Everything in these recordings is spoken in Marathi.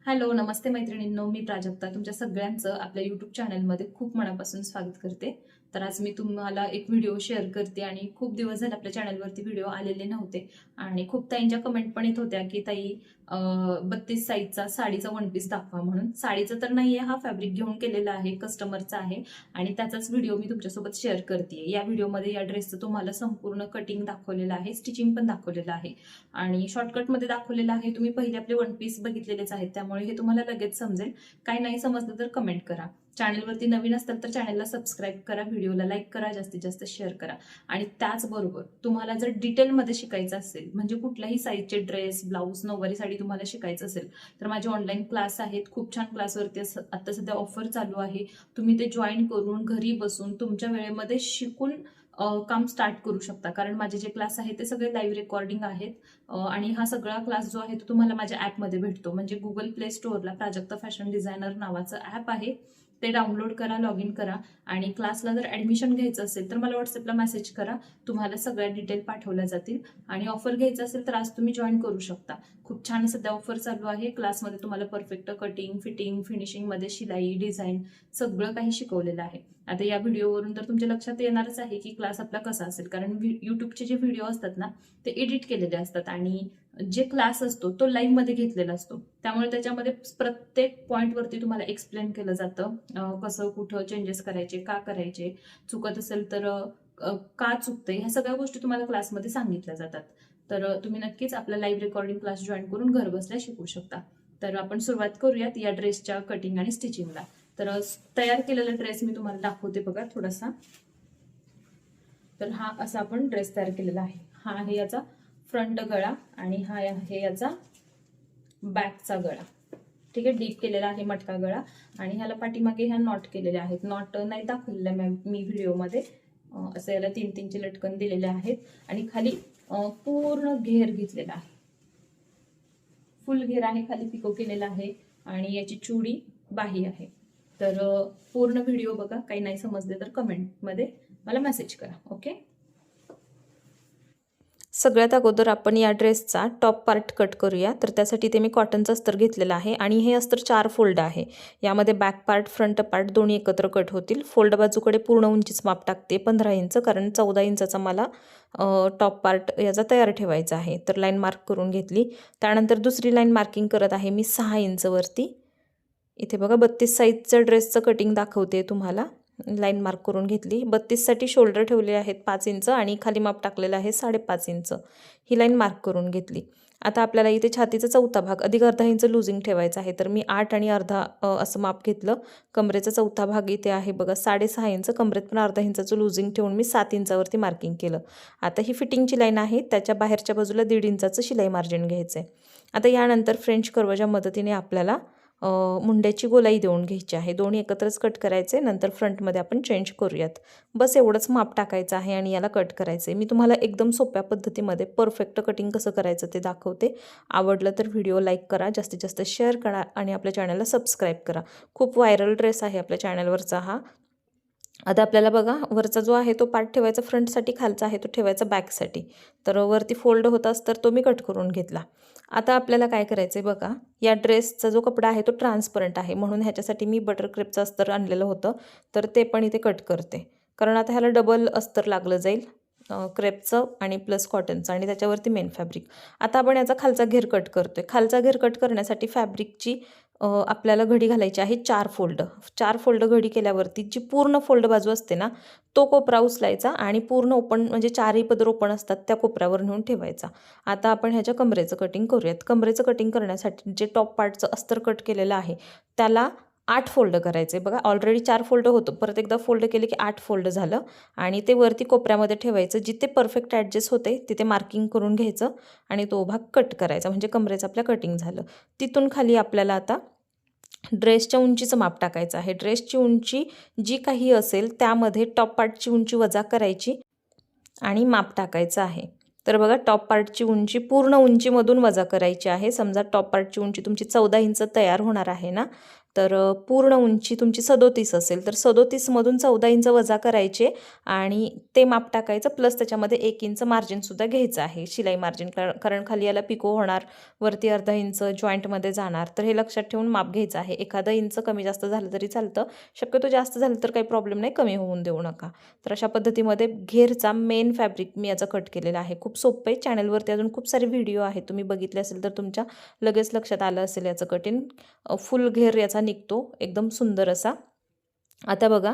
हॅलो, नमस्ते मैत्रिणींनो. मी प्राजक्ता तुमच्या सगळ्यांचं आपल्या यूट्यूब चॅनलमध्ये खूप मनापासून स्वागत करते. तर आज मी तुम्हाला एक व्हिडिओ शेअर करते आणि खूप दिवस झाले आपल्या चॅनलवरती व्हिडिओ आलेले नव्हते आणि खूप ताईंच्या कमेंट पण येत होत्या की ताई 32 साईजचा साडीचा वन पीस दाखवा म्हणून. साडीचा तर नाहीये, हा फॅब्रिक घेऊन केलेला आहे, कस्टमरचा आहे आणि त्याचाच व्हिडिओ मी तुमच्यासोबत शेअर करते. या व्हिडिओमध्ये या ड्रेसचं तुम्हाला संपूर्ण कटिंग दाखवलेलं आहे, स्टिचिंग पण दाखवलेलं आहे आणि शॉर्टकटमध्ये दाखवलेलं आहे. तुम्ही पहिले आपले वन पीस बघितलेलेच आहेत, त्यामुळे हे तुम्हाला लगेच समजेल. काय नाही समजलं तर कमेंट करा. चॅनलवरती नवीन असताल तर चॅनलला सबस्क्राईब करा, व्हिडिओला लाईक करा, जास्तीत जास्त शेअर करा. आणि त्याचबरोबर तुम्हाला जर डिटेलमध्ये शिकायचं असेल, म्हणजे कुठल्याही साईजचे ड्रेस, ब्लाऊज, नऊवारी साडी तुम्हाला शिकायचं असेल तर माझे ऑनलाईन क्लास आहेत. खूप छान क्लासवरती आता सध्या ऑफर चालू आहे. तुम्ही ते जॉईन करून घरी बसून तुमच्या वेळेमध्ये शिकून काम स्टार्ट करू शकता. कारण माझे जे क्लास आहेत ते सगळे लाईव्ह रेकॉर्डिंग आहेत आणि हा सगळा क्लास जो आहे तो तुम्हाला माझ्या ॲपमध्ये भेटतो. म्हणजे गुगल प्ले स्टोअरला प्राजक्ता फॅशन डिझायनर नावाचं ॲप आहे, ते डाउनलोड करा, लॉग इन करा आणि क्लासला जर ऍडमिशन घ्यायचं असेल तर मला व्हॉट्सअपला मेसेज करा, तुम्हाला सगळ्या डिटेल पाठवल्या जातील. आणि ऑफर घ्यायचं असेल तर आज तुम्ही जॉईन करू शकता. खूप छान सध्या ऑफर चालू आहे. क्लासमध्ये तुम्हाला परफेक्ट कटिंग, फिटिंग, फिनिशिंग मध्ये शिलाई, डिझाईन सगळं काही शिकवलेलं आहे. आता या व्हिडिओवरून तर तुमच्या लक्षात येणारच आहे की क्लास आपला कसा असेल, कारण युट्यूबचे जे व्हिडिओ असतात ना ते एडिट केलेले असतात आणि जे क्लास असतो तो लाईव्ह मध्ये घेतलेला असतो. त्यामुळे त्याच्यामध्ये प्रत्येक पॉइंट वरती तुम्हाला एक्सप्लेन केलं जातं, कसं कुठं चेंजेस करायचे, का करायचे, चुकत असेल तर का चुकतंय, ह्या सगळ्या गोष्टी तुम्हाला क्लासमध्ये सांगितल्या जातात. तर तुम्ही नक्कीच आपला लाईव्ह रेकॉर्डिंग क्लास जॉईन करून घर बसल्या शिकू शकता. तर आपण सुरुवात करूयात या ड्रेसच्या कटिंग आणि स्टिचिंगला. तर तयार केलेला ड्रेस मी तुम्हाला दाखवते बघा थोडासा. तर हा असा आपण ड्रेस तयार केलेला आहे. हा आहे याचा फ्रंट गळा आणि हा आहे याचा बॅकचा गळा. ठीक आहे, डीप केलेला आहे मटका गळा आणि ह्याला पाठीमागे ह्या नॉट केलेले आहेत. नॉट नाही दाखवलेल्या मी व्हिडिओमध्ये. असं याला 3-3चे लटकन दिलेले आहेत आणि खाली पूर्ण घेर घेतलेला आहे. फुल घेर आहे, खाली पिको केलेला आहे आणि याची चुडी बाही आहे. तर पूर्ण व्हिडिओ बघा. काही नाही समजले तर कमेंटमध्ये मला मेसेज करा. ओके. सगळ्यात अगोदर आपण या ड्रेसचा टॉप पार्ट कट करूया. तर त्यासाठी ते मी कॉटनचं अस्तर घेतलेलं आहे आणि हे अस्तर 4 फोल्ड आहे. यामध्ये बॅक पार्ट, फ्रंट पार्ट दोन्ही एकत्र कट होतील. फोल्ड बाजूकडे पूर्ण उंचीच माप टाकते 15 इंच, कारण 14 इंचाचा मला टॉप पार्ट याचा तयार ठेवायचा आहे. तर लाईन मार्क करून घेतली. त्यानंतर दुसरी लाईन मार्किंग करत आहे मी 6 इंचवरती. इथे बघा 32 साईजचं ड्रेसचं कटिंग दाखवते तुम्हाला. लाईन मार्क करून घेतली. 32 साठी शोल्डर ठेवले आहेत 5 इंच आणि खाली माप टाकलेलं आहे 5.5 इंच. ही लाईन मार्क करून घेतली. आता आपल्याला इथे छातीचा चौथा भाग अधिक अर्धा इंच लूजिंग ठेवायचा आहे. तर मी 8 आणि अर्धा असं माप घेतलं. कमरेचा चौथा भाग इथे आहे बघा 6.5 इंच. कमरेत पण अर्धा इंचाचं लूजिंग ठेवून मी 7 इंचावरती मार्किंग केलं. आता ही फिटिंगची लाईन आहे, त्याच्या बाहेरच्या बाजूला 1.5 इंचाचं शिलाई मार्जिन घ्यायचं आहे. आता यानंतर फ्रेंच कर्वच्या मदतीने आपल्याला मुंड्याची गोलाई देऊन घ्यायची आहे. दोन्ही एकत्रच कट करायचे. नंतर फ्रंटमध्ये आपण चेंज करूयात. बस एवढंच माप टाकायचं आहे आणि याला कट करायचं आहे. मी तुम्हाला एकदम सोप्या पद्धतीमध्ये परफेक्ट कटिंग कसं करायचं ते दाखवते. आवडलं तर व्हिडिओ लाईक करा, जास्तीत जास्त शेअर करा आणि आपल्या चॅनलला सबस्क्राईब करा. खूप व्हायरल ड्रेस आहे आपल्या चॅनलवरचा हा. आता आपल्याला बघा वरचा जो आहे तो पार्ट ठेवायचा फ्रंटसाठी, खालचा आहे तो ठेवायचा बॅकसाठी. तर वरती फोल्ड होताच तर तो मी कट करून घेतला. आता आपल्याला काय करायचं आहे बघा, या ड्रेसचा जो कपडा आहे तो ट्रान्सपरंट आहे, म्हणून ह्याच्यासाठी मी बटर क्रेपचं अस्तर आणलेलं होतं. तर ते पण इथे कट करते, कारण आता ह्याला डबल अस्तर लागलं जाईल, क्रेपचं आणि प्लस कॉटनचं आणि त्याच्यावरती मेन फॅब्रिक. आता आपण याचा खालचा घेर कट करतोय. खालचा घेर कट करण्यासाठी फॅब्रिकची आपल्याला घडी घालायची आहे 4 फोल्ड. 4 फोल्ड घडी केल्यावरती जी पूर्ण फोल्ड बाजू असते ना, तो कोपरा उचलायचा आणि पूर्ण ओपन, म्हणजे 4ही पदर ओपन असतात त्या कोपऱ्यावर नेऊन ठेवायचा. आता आपण ह्याच्या कमरेचं कटिंग करूयात. कमरेचं कटिंग करण्यासाठी जे टॉप पार्टचं अस्तर कट केलेलं आहे त्याला 8 फोल्ड करायचे. बघा ऑलरेडी 4 फोल्ड होतं, परत एकदा फोल्ड केले की 8 फोल्ड झालं आणि ते वरती कोपऱ्यामध्ये ठेवायचं. जिथे परफेक्ट ॲडजस्ट होते तिथे मार्किंग करून घ्यायचं आणि तो भाग कट करायचा, म्हणजे कमरेचं आपल्या कटिंग झालं. तिथून खाली आपल्याला आता ड्रेसच्या उंचीचं माप टाकायचं आहे. ड्रेसची उंची जी काही असेल त्यामध्ये टॉप पार्टची उंची वजा करायची आणि माप टाकायचं आहे. तर बघा टॉप पार्टची उंची पूर्ण उंचीमधून वजा करायची आहे. समजा टॉप पार्टची उंची तुमची 14 इंच तयार होणार आहे ना, तर पूर्ण उंची तुमची 37 असेल तर 37मधून 14 इंच वजा करायचे आणि ते माप टाकायचं प्लस त्याच्यामध्ये 1 इंच मार्जिनसुद्धा घ्यायचं आहे, शिलाई मार्जिन. कारण खाली याला पिको होणार, वरती अर्धा इंच जॉईंटमध्ये जाणार, तर हे लक्षात ठेवून माप घ्यायचं आहे. एखादं इंच कमी जास्त झालं तरी चालतं, शक्यतो जास्त झालं तर काही प्रॉब्लेम नाही, कमी होऊन देऊ नका. तर अशा पद्धतीमध्ये घेरचा मेन फॅब्रिक मी याचा कट केलेला आहे. खूप सोपं आहे. चॅनलवरती अजून खूप सारे व्हिडिओ आहेत, तुम्ही बघितले असेल तर तुमच्या लगेच लक्षात आलं असेल याचं कटिंग. फुल घेर याचा निघतो एकदम सुंदर असा. आता बघा,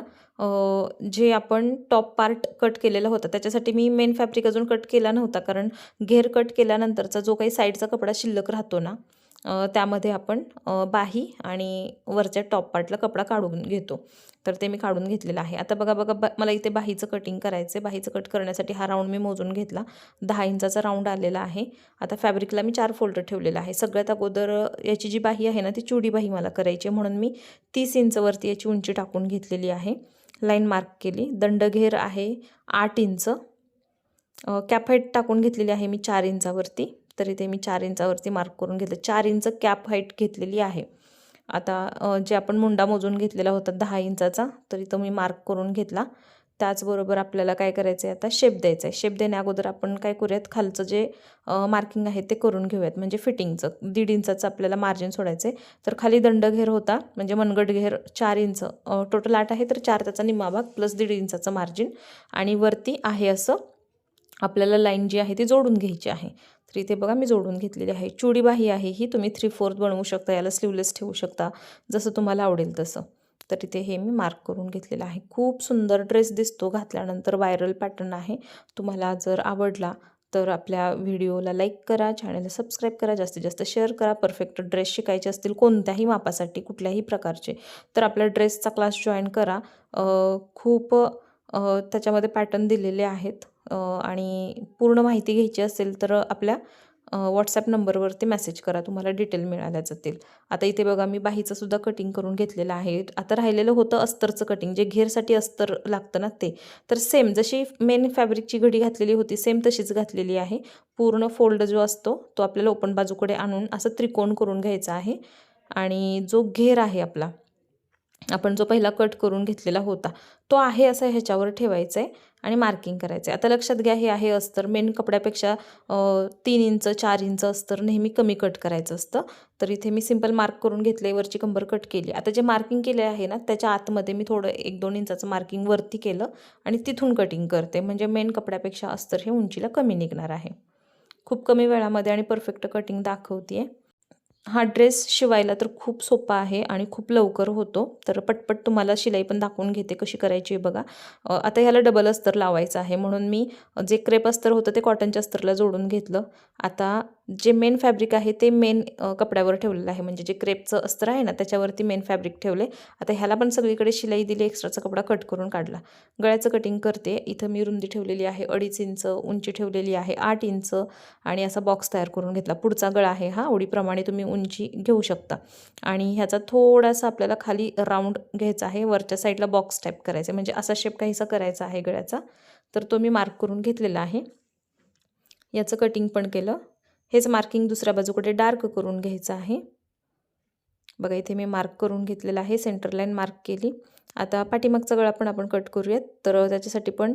जे आपण टॉप पार्ट कट केलेला होता त्याच्यासाठी मी मेन फॅब्रिक अजून कट केला नव्हता, कारण घेर कट केल्यानंतरचा जो काही साईडचा कपडा शिल्लक राहतो ना, त्यामध्ये आपण बाही आणि वरच्या टॉप पार्टला कपडा काढून घेतो. तर ते मी काढून घेतलेलं आहे. आता बघा मला इथे बाहीचं कटिंग करायचं आहे. बाहीचं कट करण्यासाठी हा राऊंड मी मोजून घेतला, 10 इंचाचा राऊंड आलेला आहे. आता फॅब्रिकला मी 4 फोल्ड ठेवलेला आहे. सगळ्यात अगोदर याची जी बाही आहे ना, ती चुडी बाही मला करायची, म्हणून मी 30 इंचवरती याची उंची टाकून घेतलेली आहे. लाईन मार्क केली. दंडघेर आहे 8 इंच. कॅप हाईट टाकून घेतलेली आहे मी 4 इंचावरती. तर इथे मी 4 इंचावरती मार्क करून घेतलं. 4 इंच कॅप हाईट घेतलेली आहे. आता जे आपण मुंडा मोजून घेतलेला होता 10 इंचाचा, तर इथं मी मार्क करून घेतला. त्याचबरोबर आपल्याला काय करायचं आहे, आता शेप द्यायचा आहे. शेप देण्याअगोदर आपण काय करूयात, खालचं जे मार्किंग आहे ते करून घेऊयात, म्हणजे फिटिंगचं 1.5 इंचाचं आपल्याला मार्जिन सोडायचं आहे. तर खाली दंडघेर होता, म्हणजे मनगट घेर 4 इंच, टोटल 8 आहे, तर 4 त्याचा निम्मा भाग प्लस 1.5 इंचाचं मार्जिन, आणि वरती आहे असं आपल्याला लाईन जी आहे ती जोडून घ्यायची आहे. तर इथे बघा मी जोडून घेतलेली आहे. चुडी बाही आहे ही, तुम्ही 3/4 बनवू शकता, याला स्लीवलेस ठेवू शकता, जसं तुम्हाला आवडेल तसं. तर इथे हे मी मार्क करून घेतलेलं आहे. खूप सुंदर ड्रेस दिसतो घातल्यानंतर, व्हायरल पॅटर्न आहे. तुम्हाला जर आवडला तर आपल्या व्हिडिओला लाईक करा, चॅनलला सबस्क्राईब करा, जास्तीत जास्त शेअर करा. परफेक्ट ड्रेस शिकायचे असतील कोणत्याही मापासाठी, कुठल्याही प्रकारचे, तर आपल्या ड्रेसचा क्लास जॉईन करा. खूप त्याच्यामध्ये पॅटर्न दिलेले आहेत, आणि पूर्ण माहिती घ्यायची असेल तर आपल्या व्हॉट्सॲप नंबरवरती मेसेज करा, तुम्हाला डिटेल मिळाल्या जातील. आता इथे बघा मी बाहीचं सुद्धा कटिंग करून घेतलेलं आहे. आता राहिलेलं होतं अस्तरचं कटिंग, जे घेरसाठी अस्तर लागतं ना ते. तर सेम जशी मेन फॅब्रिकची घडी घातलेली होती सेम तशीच घातलेली आहे. पूर्ण फोल्ड जो असतो तो आपल्याला ओपन बाजूकडे आणून असं त्रिकोण करून घ्यायचा आहे, आणि जो घेर आहे आपला, आपण जो पहिला कट करून घेतलेला होता तो आहे असा ह्याच्यावर ठेवायचा आहे आणि मार्किंग करायचं आहे. आता लक्षात घ्या, हे आहे अस्तर. मेन कपड्यापेक्षा 3 इंच 4 इंच अस्तर नेहमी कमी कट करायचं असतं. तर इथे मी सिंपल मार्क करून घेतले, वरची कंबर कट केली. आता जे मार्किंग केले आहे ना त्याच्या आतमध्ये मी थोडं 1-2 इंचाचं मार्किंग वरती केलं आणि तिथून कटिंग करते, म्हणजे मेन कपड्यापेक्षा अस्तर हे उंचीला कमी निघणार आहे. खूप कमी वेळामध्ये आणि परफेक्ट कटिंग दाखवते. हा ड्रेस शिवायला तर खूप सोपा आहे आणि खूप लवकर होतो. तर पटपट तुम्हाला शिलाई पण दाखवून घेते कशी करायची आहे बघा. आता ह्याला डबल अस्तर लावायचं आहे, म्हणून मी जे क्रेप अस्तर होतं ते कॉटनच्या अस्तरला जोडून घेतलं. आता जे मेन फॅब्रिक आहे ते मेन कपड्यावर ठेवलेलं आहे, म्हणजे जे क्रेपचं अस्तर आहे ना त्याच्यावरती मेन फॅब्रिक ठेवले. आता ह्याला पण सगळीकडे शिलाई दिली, एक्स्ट्राचा कपडा कट करून काढला. गळ्याचं कटिंग करते. इथं मी रुंदी ठेवलेली आहे 2.5 इंच, उंची ठेवलेली आहे 8 इंच, आणि असा बॉक्स तयार करून घेतला. पुढचा गळा आहे हा, ओळीप्रमाणे तुम्ही उंची घेऊ शकता, आणि ह्याचा थोडासा आपल्याला खाली राऊंड घ्यायचा आहे, वरच्या साईडला बॉक्स टाईप करायचं, म्हणजे असा शेप काहीसा करायचा आहे गळ्याचा. तर तो मी मार्क करून घेतलेला आहे. याचं कटिंग पण केलं. हेच मार्किंग दुसऱ्या बाजूकडे डार्क करून घ्यायचं आहे. बघा इथे मी मार्क करून घेतलेलं आहे, सेंटर लाईन मार्क केली. आता पाठीमागचा गळा पण आपण कट करूयात. तर त्याच्यासाठी पण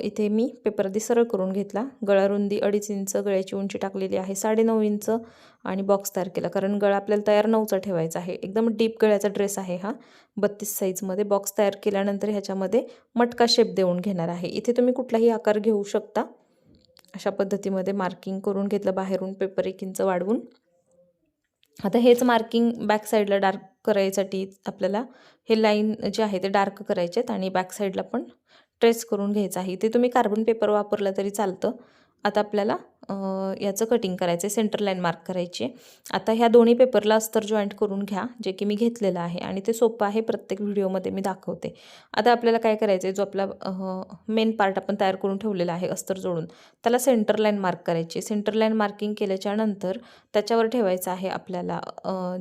इथे मी पेपर आधी सरळ करून घेतला. गळा रुंदी 2.5 इंच, गळ्याची उंची टाकलेली आहे 9.5 इंच, आणि बॉक्स तयार केला, कारण गळा आपल्याला तयार 9चा ठेवायचा आहे. एकदम डीप गळ्याचा ड्रेस आहे हा, 32 साईजमध्ये. बॉक्स तयार केल्यानंतर ह्याच्यामध्ये मटका शेप देऊन घेणार आहे. इथे तुम्ही कुठलाही आकार घेऊ शकता. अशा पद्धतीमध्ये मार्किंग करून घेतलं, बाहेरून पेपर 1 इंच वाढवून. आता हेच मार्किंग बॅक साईडला डार्क करायसाठी आपल्याला हे लाईन जे आहे ते डार्क करायचे आहेत, आणि बॅक साईडला पण ट्रेस करून घ्यायचं आहे. ते तुम्ही कार्बन पेपर वापरला तरी चालतं. आता आपल्याला याचं कटिंग करायचं आहे, सेंटर लाईन मार्क करायची आहे. आता ह्या दोन्ही पेपरला अस्तर जॉईंट करून घ्या, जे की मी घेतलेलं आहे, आणि ते सोपं आहे, प्रत्येक व्हिडिओमध्ये मी दाखवते. आता आपल्याला काय करायचं आहे, जो आपला मेन पार्ट आपण तयार करून ठेवलेला आहे अस्तर जोडून, त्याला सेंटर लाईन मार्क करायची. सेंटर लाईन मार्किंग केल्याच्या नंतर त्याच्यावर ठेवायचं आहे आपल्याला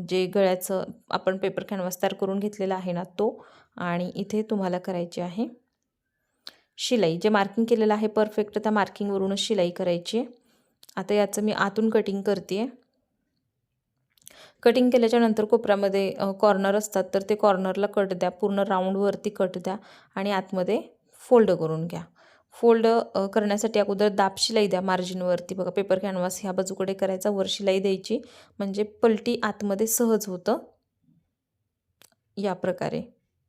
जे गळ्याचं आपण पेपर कॅनव्हास तयार करून घेतलेला आहे ना तो, आणि इथे तुम्हाला करायची आहे शिलाई. जे मार्किंग केलेलं आहे परफेक्ट त्या मार्किंगवरूनच शिलाई करायची आहे. आता याचं मी आतून कटिंग करते. कटिंग केल्याच्या नंतर कोपऱ्यामध्ये कॉर्नर असतात तर ते कॉर्नरला कट द्या, पूर्ण राऊंडवरती कट द्या आणि आतमध्ये फोल्ड करून घ्या. फोल्ड करण्यासाठी अगोदर दाब शिलाई द्या मार्जिनवरती. बघा पेपर कॅनव्हास ह्या बाजूकडे करायचा, वर शिलाई द्यायची, म्हणजे पलटी आतमध्ये सहज होतं या प्रकारे.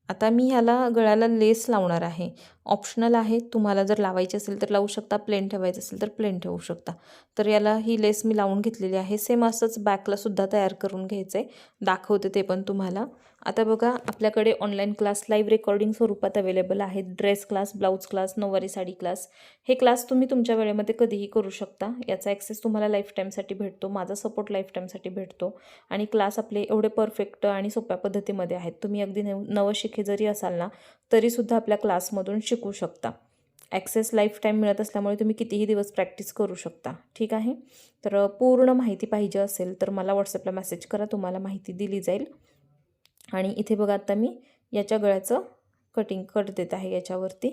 आता मी ह्याला गळ्याला लेस लावणार आहे. ऑप्शनल आहे, तुम्हाला जर लावायची असेल तर लावू शकता, प्लेन ठेवायचं असेल तर प्लेन ठेवू शकता. तर याला ही लेस मी लावून घेतलेली आहे. सेम असंच बॅकलासुद्धा तयार करून घ्यायचं आहे, दाखवते ते पण तुम्हाला. आता बघा आपल्याकडे ऑनलाईन क्लास लाईव्ह रेकॉर्डिंग स्वरूपात अवेलेबल आहेत. ड्रेस क्लास, ब्लाऊज क्लास, नऊवारी साडी क्लास. हे क्लास तुम्ही तुमच्या वेळेमध्ये कधीही करू शकता. याचा ॲक्सेस तुम्हाला लाईफ टाईमसाठी भेटतो, माझा सपोर्ट लाईफ टाईमसाठी भेटतो आणि क्लास आपले एवढे परफेक्ट आणि सोप्या पद्धतीमध्ये आहेत. तुम्ही अगदी नवशिके जरी असाल ना तरीसुद्धा आपल्या क्लासमधून शिकू शकता. ॲक्सेस लाईफ टाईम मिळत असल्यामुळे तुम्ही कितीही दिवस प्रॅक्टिस करू शकता. ठीक आहे. तर पूर्ण माहिती पाहिजे असेल तर मला व्हॉट्सअपला मेसेज करा, तुम्हाला माहिती दिली जाईल. आणि इथे बघा आता मी याच्या गळ्याचं कट देत आहे याच्यावरती,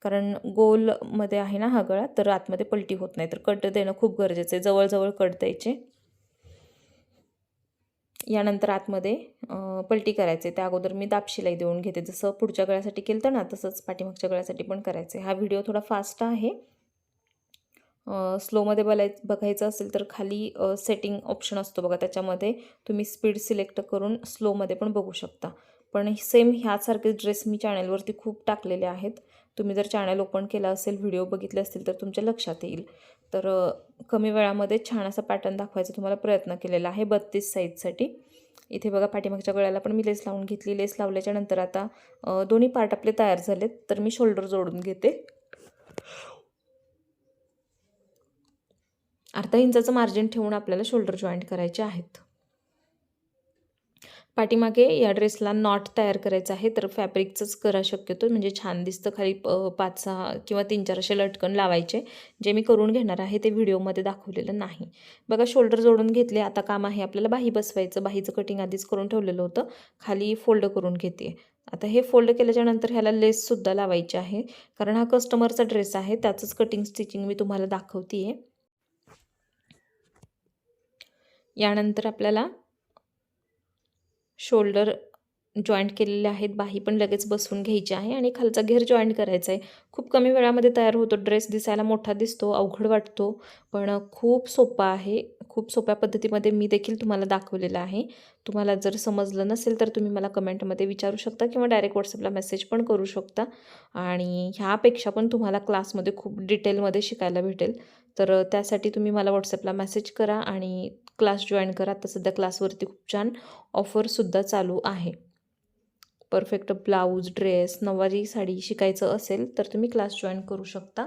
कारण गोलमध्ये आहे ना हा गळा, तर आतमध्ये पलटी होत नाही, तर कट देणं खूप गरजेचं आहे. जवळजवळ कट द्यायचे. यानंतर आतमध्ये पलटी करायचे. त्या अगोदर मी दाब शिलाई देऊन घेते, जसं पुढच्या गळ्यासाठी केलं ना तसंच पाठीमागच्या गळ्यासाठी पण करायचं आहे. हा व्हिडिओ थोडा फास्ट आहे. स्लोमध्ये बघायचं असेल तर खाली सेटिंग ऑप्शन असतो बघा, त्याच्यामध्ये तुम्ही स्पीड सिलेक्ट करून स्लोमध्ये पण बघू शकता. पण सेम ह्यासारखे ड्रेस मी चॅनलवरती खूप टाकलेले आहेत. तुम्ही जर चॅनल ओपन केलं असेल, व्हिडिओ बघितले असतील तर तुमच्या लक्षात येईल. तर कमी वेळामध्ये छान असा पॅटर्न दाखवायचा तुम्हाला प्रयत्न केलेला आहे 32 साईजसाठी. इथे बघा पाठीमागच्या गळ्याला पण मी लेस लावून घेतली. लेस लावल्याच्या नंतर आता दोन्ही पार्ट आपले तयार झालेत, तर मी शोल्डर जोडून घेते. अर्धा इंचाचं मार्जिन ठेवून आपल्याला शोल्डर जॉईंट करायचे आहेत. पाठीमागे या ड्रेसला नॉट तयार करायचं आहे, तर फॅब्रिकचंच करा शक्यतो, म्हणजे छान दिसतं. खाली 5-6 किंवा 3-4 असे लटकन लावायचे, जे मी करून घेणार आहे ते व्हिडिओमध्ये दाखवलेलं नाही. बघा शोल्डर जोडून घेतले. आता काम आहे आपल्याला बाही बसवायचं. बाहीचं कटिंग आधीच करून ठेवलेलं होतं, खाली फोल्ड करून घेते. आता हे फोल्ड केल्याच्या नंतर ह्याला लेससुद्धा लावायची आहे, कारण हा कस्टमरचा ड्रेस आहे, त्याचंच कटिंग स्टिचिंग मी तुम्हाला दाखवते आहे. यानंतर आपल्याला शोल्डर जॉईंट केलेले आहेत, बाही पण लगेच बसवून घ्यायची आहे आणि खालचा घेर जॉईंट करायचा आहे. खूप कमी वेळामध्ये तयार होतो. ड्रेस दिसायला मोठा दिसतो, अवघड वाटतो, पण खूप सोपा आहे. खूप सोप्या पद्धतीमध्ये मी देखील तुम्हाला दाखवलेलं आहे. तुम्हाला जर समजलं नसेल तर तुम्ही मला कमेंटमध्ये विचारू शकता किंवा डायरेक्ट व्हॉट्सअपला मेसेज पण करू शकता. आणि ह्यापेक्षा पण तुम्हाला क्लासमध्ये खूप डिटेलमध्ये शिकायला भेटेल. तर त्यासाठी तुम्ही मला व्हॉट्सअपला मेसेज करा आणि क्लास जॉईन करा. तर सध्या क्लासवरती खूप छान ऑफरसुद्धा चालू आहे. परफेक्ट ब्लाऊज, ड्रेस, नऊवारी साडी शिकायचं असेल तर तुम्ही क्लास जॉईन करू शकता.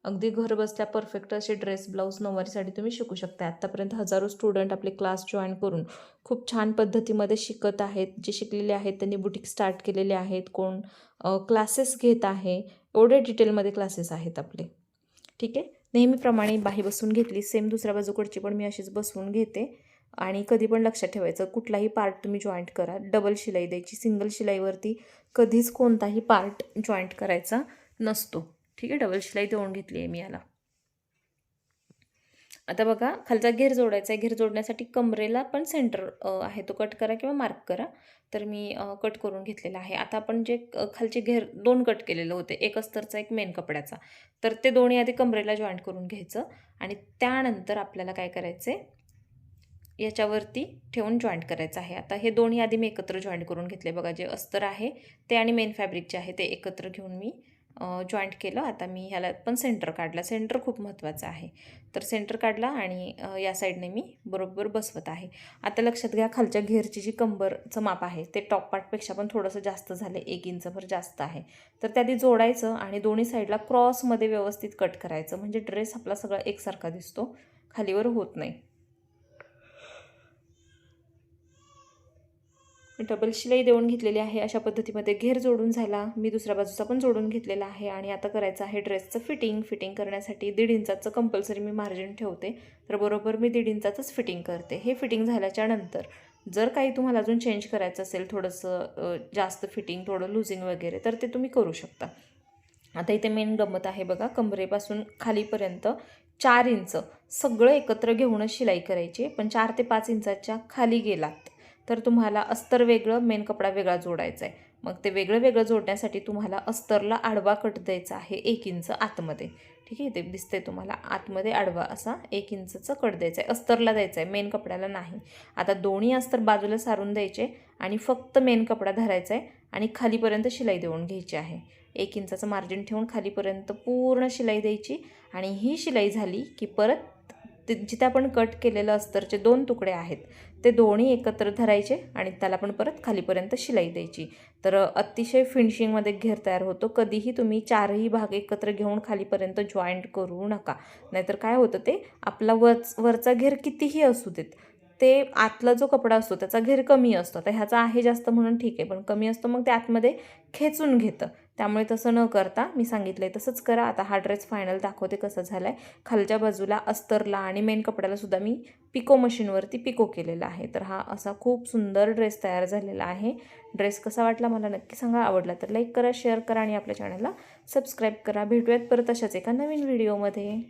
अगदी घर बसल्या परफेक्ट असे ड्रेस, ब्लाऊज, नऊवारी साडी तुम्ही शिकू शकता. आत्तापर्यंत हजारो स्टुडंट आपले क्लास जॉईन करून खूप छान पद्धतीमध्ये शिकत आहेत. जे शिकलेले आहेत त्यांनी बुटीक स्टार्ट केलेले आहेत, कोण क्लासेस घेत आहे. एवढे डिटेलमध्ये क्लासेस आहेत आपले. ठीक आहे. नेहमीप्रमाणे बाही बसवून घेतली. सेम दुसऱ्या बाजूकडची पण मी अशीच बसवून घेते. आणि कधी पण लक्षात ठेवायचं, कुठलाही पार्ट तुम्ही जॉईंट करा, डबल शिलाई द्यायची. सिंगल शिलाईवरती कधीच कोणताही पार्ट जॉईंट करायचा नसतो. ठीक आहे. डबल शिलाई देऊन घेतली आहे मी याला. आता बघा खालचा घेर जोडायचा आहे. घेर जोडण्यासाठी कमरेला पण सेंटर आहे तो कट करा किंवा मार्क करा. तर मी कट करून घेतलेला आहे. आता आपण जे खालचे घेर 2 कट केलेले होते, एक अस्तरचा एक मेन कपड्याचा, तर ते दोन्ही आधी कमरेला जॉईंट करून घ्यायचं आणि त्यानंतर आपल्याला काय करायचं आहे, याच्यावरती ठेवून जॉईंट करायचं आहे. आता हे दोन्ही आधी मी एकत्र जॉईंट करून घेतले. बघा जे अस्तर आहे ते आणि मेन फॅब्रिक जे आहे ते एकत्र घेऊन मी जॉईंट केलं. आता मी ह्याला पण सेंटर काढला. सेंटर खूप महत्त्वाचं आहे. तर सेंटर काढला आणि या साईडने मी बरोबर बसवत आहे. आता लक्षात घ्या, खालच्या घेरची जी कंबरचं माप आहे ते टॉप पार्टपेक्षा पण थोडंसं जास्त झालं, 1 इंचभर जास्त आहे. तर त्याआधी जोडायचं आणि दोन्ही साईडला क्रॉसमध्ये व्यवस्थित कट करायचं, म्हणजे ड्रेस आपला सगळा एकसारखा दिसतो, खालीवर होत नाही. डबल शिलाई देऊन घेतलेली आहे. अशा पद्धतीमध्ये घेर जोडून झाला. मी दुसऱ्या बाजूचा पण जोडून घेतलेला आहे आणि आता करायचं आहे ड्रेसचं फिटिंग. फिटिंग करण्यासाठी 1.5 इंचाचं कंपल्सरी मी मार्जिन ठेवते. तर बरोबर मी 1.5 इंचाचंच फिटिंग करते. हे फिटिंग झाल्याच्या नंतर जर काही तुम्हाला अजून चेंज करायचं असेल, थोडंसं जास्त फिटिंग, थोडं लुझिंग वगैरे, तर ते तुम्ही करू शकता. आता इथे मेन गंमत आहे बघा, कमरेपासून खालीपर्यंत 4 इंच सगळं एकत्र घेऊनच शिलाई करायची. पण 4 ते 5 इंचाच्या खाली गेलात तर तुम्हाला अस्तर वेगळं, मेन कपडा वेगळा जोडायचा आहे. मग ते वेगळं वेगळं जोडण्यासाठी तुम्हाला अस्तरला आडवा कट द्यायचा आहे 1 इंच आतमध्ये. ठीक आहे, ते दिसतंय तुम्हाला, आतमध्ये आडवा असा 1 इंचचा कट द्यायचा आहे, अस्तरला द्यायचा आहे, मेन कपड्याला नाही. आता दोन्ही अस्तर बाजूला सारून द्यायचे आणि फक्त मेन कपडा धरायचा आहे आणि खालीपर्यंत शिलाई देऊन घ्यायची आहे. 1 इंचाचं मार्जिन ठेवून खालीपर्यंत पूर्ण शिलाई द्यायची आणि ही शिलाई झाली की परत जिथे आपण कट केलेलं अस्तरचे 2 तुकडे आहेत ते दोन्ही एकत्र धरायचे आणि त्याला पण परत खालीपर्यंत शिलाई द्यायची. तर अतिशय फिनिशिंगमध्ये घेर तयार होतो. कधीही तुम्ही 4ही भाग एकत्र घेऊन खालीपर्यंत जॉईंट करू नका, नाहीतर काय होतं, ते आपला वरचा घेर कितीही असू देत, ते आतला जो कपडा असतो त्याचा घेर कमी असतो. आता ह्याचा आहे जास्त म्हणून ठीक आहे, पण कमी असतो मग ते आतमध्ये खेचून घेतं. त्यामुळे तसं न करता मी सांगितलं आहे तसंच करा. आता हा ड्रेस फायनल दाखवते कसा झाला आहे. खालच्या बाजूला अस्तरला आणि मेन कपड्यालासुद्धा मी पिको मशीनवरती पिको केलेला आहे. तर हा असा खूप सुंदर ड्रेस तयार झालेला आहे. ड्रेस कसा वाटला मला नक्की सांगा. आवडला तर लाईक करा, शेअर करा आणि आपल्या चॅनलला सबस्क्राईब करा. भेटूयात परत अशाच एका नवीन व्हिडिओमध्ये.